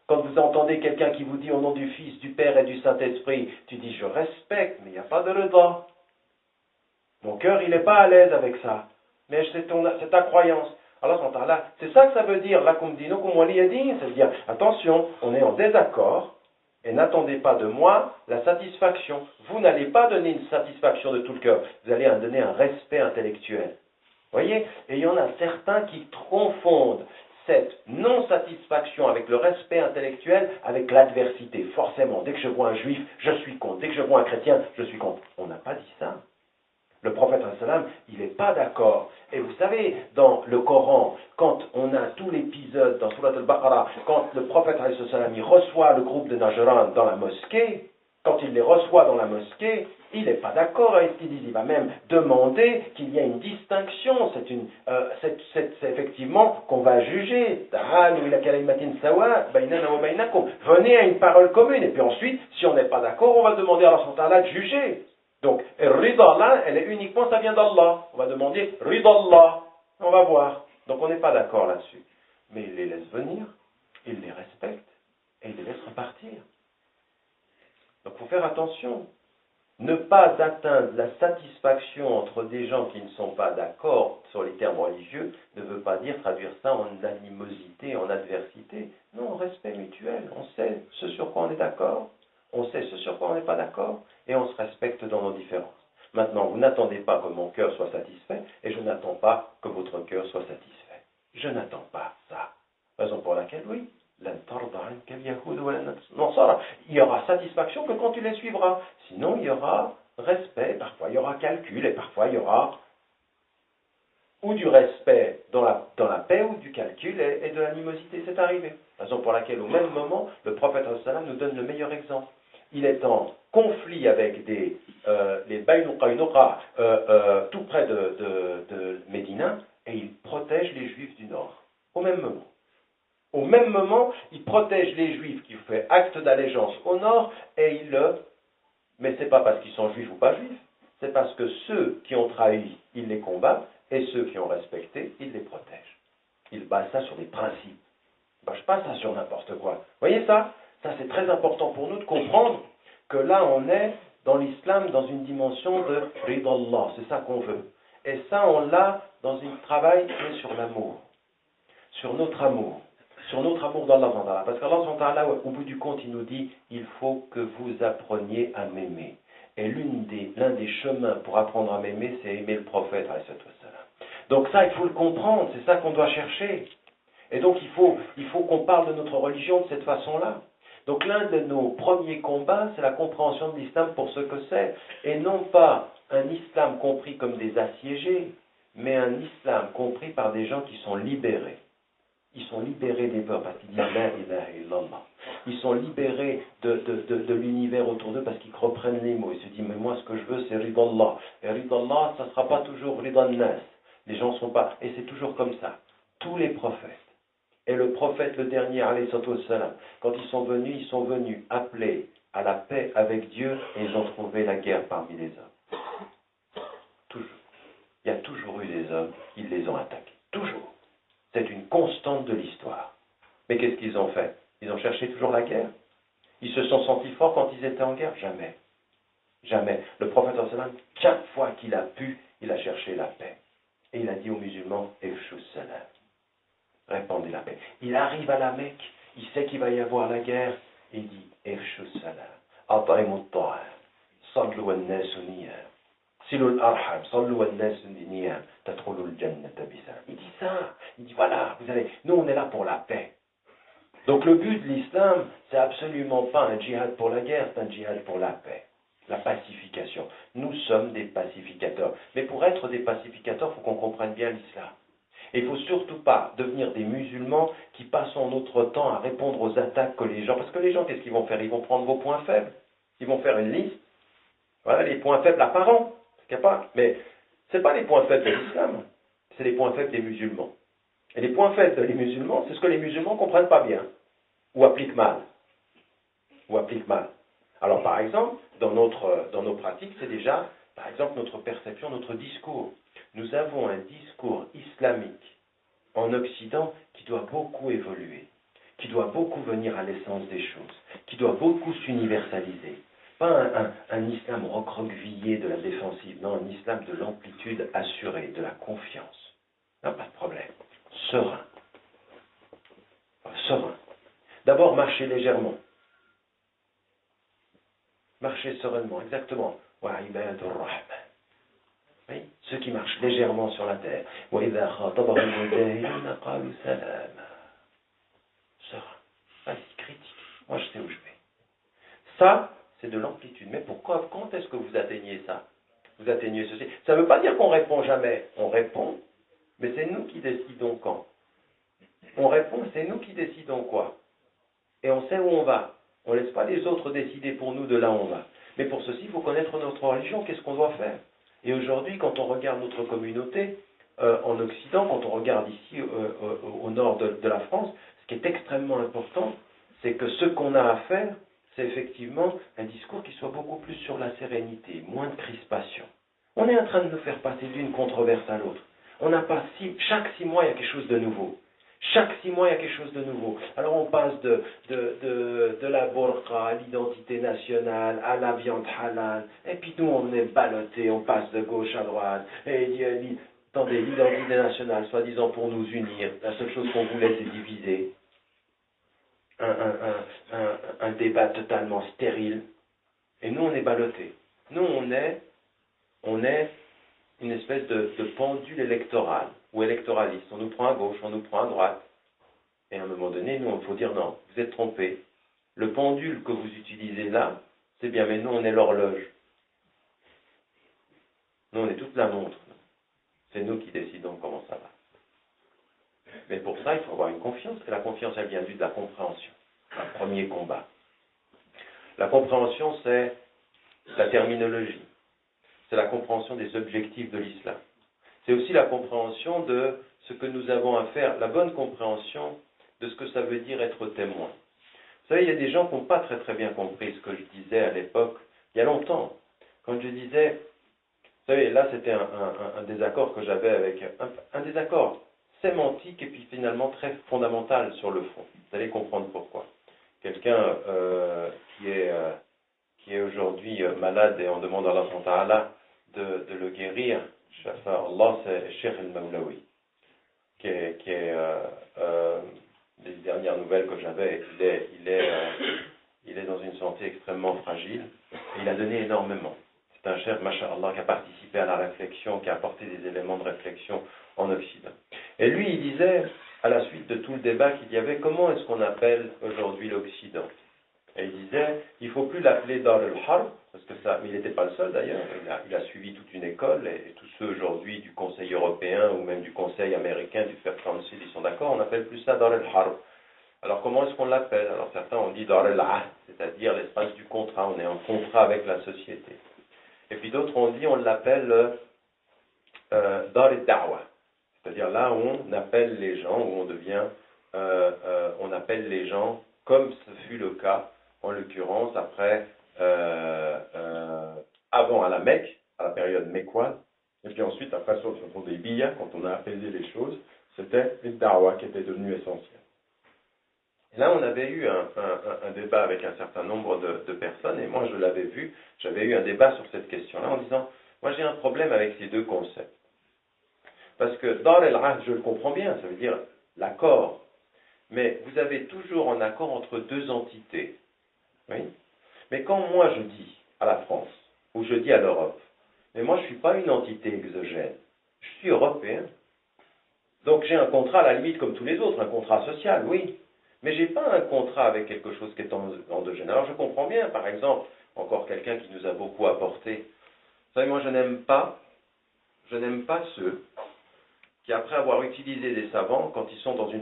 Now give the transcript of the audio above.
Quand vous entendez quelqu'un qui vous dit au nom du Fils, du Père et du Saint-Esprit, tu dis je respecte, mais il n'y a pas de rida. Mon cœur, il n'est pas à l'aise avec ça. Mais c'est ta croyance. Alors, c'est ça que ça veut dire, là, comme dit, comme Wali a dit, c'est-à-dire, attention, on est en désaccord, et n'attendez pas de moi la satisfaction. Vous n'allez pas donner une satisfaction de tout le cœur, vous allez donner un respect intellectuel. Vous voyez? Et il y en a certains qui confondent cette non-satisfaction avec le respect intellectuel avec l'adversité. Forcément, dès que je vois un juif, je suis contre. Dès que je vois un chrétien, je suis contre. On n'a pas dit ça. Le prophète, il n'est pas d'accord. Et vous savez, dans le Coran, quand on a tout l'épisode dans Surat al-Baqarah, quand le prophète, il reçoit le groupe de Najran dans la mosquée, quand il les reçoit dans la mosquée, il n'est pas d'accord avec ce qu'il dit. Il va même demander qu'il y ait une distinction. C'est effectivement qu'on va juger. Venez à une parole commune. Et puis ensuite, si on n'est pas d'accord, on va demander à Allah de juger. Donc, rida là, elle est uniquement, ça vient d'Allah. On va demander rida Allah. On va voir. Donc, on n'est pas d'accord là-dessus. Mais il les laisse venir, il les respecte et il les laisse repartir. Donc, il faut faire attention. Ne pas atteindre la satisfaction entre des gens qui ne sont pas d'accord sur les termes religieux ne veut pas dire traduire ça en animosité, en adversité. Non, en respect mutuel. On sait ce sur quoi on est d'accord. On sait ce sur quoi on n'est pas d'accord et on se respecte dans nos différences. Maintenant, vous n'attendez pas que mon cœur soit satisfait et je n'attends pas que votre cœur soit satisfait. Je n'attends pas ça. Raison pour laquelle, oui, il y aura satisfaction que quand tu les suivras. Sinon, il y aura respect, parfois il y aura calcul et parfois il y aura ou du respect dans la paix ou du calcul et de l'animosité. C'est arrivé. Raison pour laquelle, au même moment, le prophète nous donne le meilleur exemple. Il est en conflit avec les Banu Qaynuqa tout près de Médina et il protège les Juifs du Nord. Au même moment. Au même moment, il protège les Juifs qui font acte d'allégeance au Nord et mais ce n'est pas parce qu'ils sont juifs ou pas juifs, c'est parce que ceux qui ont trahi, il les combat et ceux qui ont respecté, il les protège. Il base ça sur des principes. Il ne base pas ça sur n'importe quoi. Vous voyez ça? Ça, c'est très important pour nous de comprendre que là, on est dans l'islam dans une dimension de ridallah. C'est ça qu'on veut. Et ça, on l'a dans un travail qui est sur l'amour. Sur notre amour. Sur notre amour d'Allah. Parce qu'Allah, au bout du compte, il nous dit il faut que vous appreniez à m'aimer. Et l'un des chemins pour apprendre à m'aimer, c'est aimer le prophète. Donc ça, il faut le comprendre. C'est ça qu'on doit chercher. Et donc, il faut qu'on parle de notre religion de cette façon-là. Donc l'un de nos premiers combats, c'est la compréhension de l'islam pour ce que c'est. Et non pas un islam compris comme des assiégés, mais un islam compris par des gens qui sont libérés. Ils sont libérés des peurs parce qu'ils disent La ilaha illallah. Ils sont libérés de l'univers autour d'eux parce qu'ils reprennent les mots. Ils se disent mais moi ce que je veux c'est ridallah. Et ridallah ça ne sera pas toujours ridannas. Les gens ne sont pas. Et c'est toujours comme ça. Tous les prophètes. Et le prophète le dernier, alayhi salam, quand ils sont venus appeler à la paix avec Dieu et ils ont trouvé la guerre parmi les hommes. Toujours. Il y a toujours eu des hommes, ils les ont attaqués. Toujours. C'est une constante de l'histoire. Mais qu'est-ce qu'ils ont fait? Ils ont cherché toujours la guerre. Ils se sont sentis forts quand ils étaient en guerre? Jamais. Jamais. Le prophète, chaque fois qu'il a pu, il a cherché la paix. Et il a dit aux musulmans, Efshus salam. Répandez la paix. Il arrive à la Mecque, il sait qu'il va y avoir la guerre, et il dit, Efshus salam. At'imut ta'am. Sallu an-nasu niyam. Silul arham. Sallu an-nasu niyam. Tadkhulul jannata bisalam. Il dit ça. Il dit voilà, nous on est là pour la paix. Donc le but de l'islam, c'est absolument pas un djihad pour la guerre, c'est un djihad pour la paix. La pacification. Nous sommes des pacificateurs. Mais pour être des pacificateurs, il faut qu'on comprenne bien l'islam. Et il ne faut surtout pas devenir des musulmans qui passent notre temps à répondre aux attaques que les gens... Parce que les gens, qu'est-ce qu'ils vont faire? Ils vont prendre vos points faibles. Ils vont faire une liste. Voilà, les points faibles apparents. Mais ce n'est pas les points faibles de l'islam. C'est les points faibles des musulmans. Et les points faibles des musulmans, c'est ce que les musulmans ne comprennent pas bien. Ou appliquent mal. Alors par exemple, dans nos pratiques, c'est déjà, par exemple, notre perception, notre discours. Nous avons un discours islamique en Occident qui doit beaucoup évoluer. qui doit beaucoup venir à l'essence des choses, qui doit beaucoup s'universaliser. Pas un islam recroquevillé de la défensive, non, un islam de l'amplitude assurée, de la confiance. Non, pas de problème. Serein. Serein. D'abord, marcher légèrement. Marcher sereinement, exactement. Oui, ceux qui marchent légèrement sur la terre. Serein. Vas-y, critique. Moi, je sais où je vais. Ça, c'est de l'amplitude. Mais pourquoi? Quand est-ce que vous atteignez ça? Vous atteignez ceci. Ça ne veut pas dire qu'on répond jamais. On répond, mais c'est nous qui décidons quand. On répond, c'est nous qui décidons quoi. Et on sait où on va. On ne laisse pas les autres décider pour nous de là où on va. Mais pour ceci, il faut connaître notre religion. Qu'est-ce qu'on doit faire? Et aujourd'hui, quand on regarde notre communauté en Occident, quand on regarde ici au nord de la France, ce qui est extrêmement important, c'est que ce qu'on a à faire, c'est effectivement un discours qui soit beaucoup plus sur la sérénité, moins de crispation. On est en train de nous faire passer d'une controverse à l'autre. On n'a pas chaque 6 mois, il y a quelque chose de nouveau. Chaque 6 mois, il y a quelque chose de nouveau. Alors on passe de la burqa à l'identité nationale, à la viande halal, et puis nous on est ballottés, on passe de gauche à droite, et attendez, l'identité nationale, soi-disant pour nous unir, la seule chose qu'on voulait c'est diviser. Un débat totalement stérile, et nous on est ballottés. Nous on est une espèce de pendule électorale ou électoraliste. On nous prend à gauche, on nous prend à droite. Et à un moment donné, nous, il faut dire non, vous êtes trompés. Le pendule que vous utilisez là, c'est bien, mais nous, on est l'horloge. Nous, on est toute la montre. C'est nous qui décidons comment ça va. Mais pour ça, il faut avoir une confiance. Et la confiance, elle vient de la compréhension. Un premier combat. La compréhension, c'est la terminologie. C'est la compréhension des objectifs de l'islam. C'est aussi la compréhension de ce que nous avons à faire, la bonne compréhension de ce que ça veut dire être témoin. Vous savez, il y a des gens qui n'ont pas très bien compris ce que je disais à l'époque, il y a longtemps, quand je disais, vous savez, là c'était un désaccord que j'avais avec, un désaccord sémantique et puis finalement très fondamental sur le fond. Vous allez comprendre pourquoi. Quelqu'un qui est aujourd'hui malade et on demande à Allah Ta'ala de le guérir, Allah, c'est Cheikh el-Mawlawi, qui est des dernières nouvelles que j'avais, il est dans une santé extrêmement fragile, et il a donné énormément. C'est un cheikh, masha'Allah, qui a participé à la réflexion, qui a apporté des éléments de réflexion en Occident. Et lui, il disait, à la suite de tout le débat qu'il y avait, comment est-ce qu'on appelle aujourd'hui l'Occident? Et il disait, il ne faut plus l'appeler Dar al-Harb, parce que ça, mais il n'était pas le seul d'ailleurs, il a suivi toute une école, et tous ceux aujourd'hui du Conseil européen, ou même du Conseil américain, du Fair Council, ils sont d'accord, on n'appelle plus ça Dar al-Harb. Alors comment est-ce qu'on l'appelle? Alors certains ont dit Dar al-Ahd, c'est-à-dire l'espace du contrat, on est en contrat avec la société. Et puis d'autres ont dit, on l'appelle Dar al-Da'wa, c'est-à-dire là où on appelle les gens, où on devient, on appelle les gens, comme ce fut le cas, en l'occurrence, après, avant à la Mecque, à la période mécoise, et puis ensuite, après, sur le des billets, quand on a apaisé les choses, c'était le da'wa qui était devenu essentiel. Et là, on avait eu un débat avec un certain nombre de personnes, et moi, je l'avais vu, j'avais eu un débat sur cette question-là, en disant, moi, j'ai un problème avec ces deux concepts. Parce que Dar el-Ahd, je le comprends bien, ça veut dire l'accord. Mais vous avez toujours un accord entre deux entités. Oui. Mais quand moi je dis à la France, ou je dis à l'Europe, mais moi je ne suis pas une entité exogène, je suis européen. Donc j'ai un contrat à la limite comme tous les autres, un contrat social, oui. Mais je n'ai pas un contrat avec quelque chose qui est endogène. Alors je comprends bien, par exemple, encore quelqu'un qui nous a beaucoup apporté. Vous savez, moi je n'aime pas ceux qui, après avoir utilisé des savants, quand ils sont dans une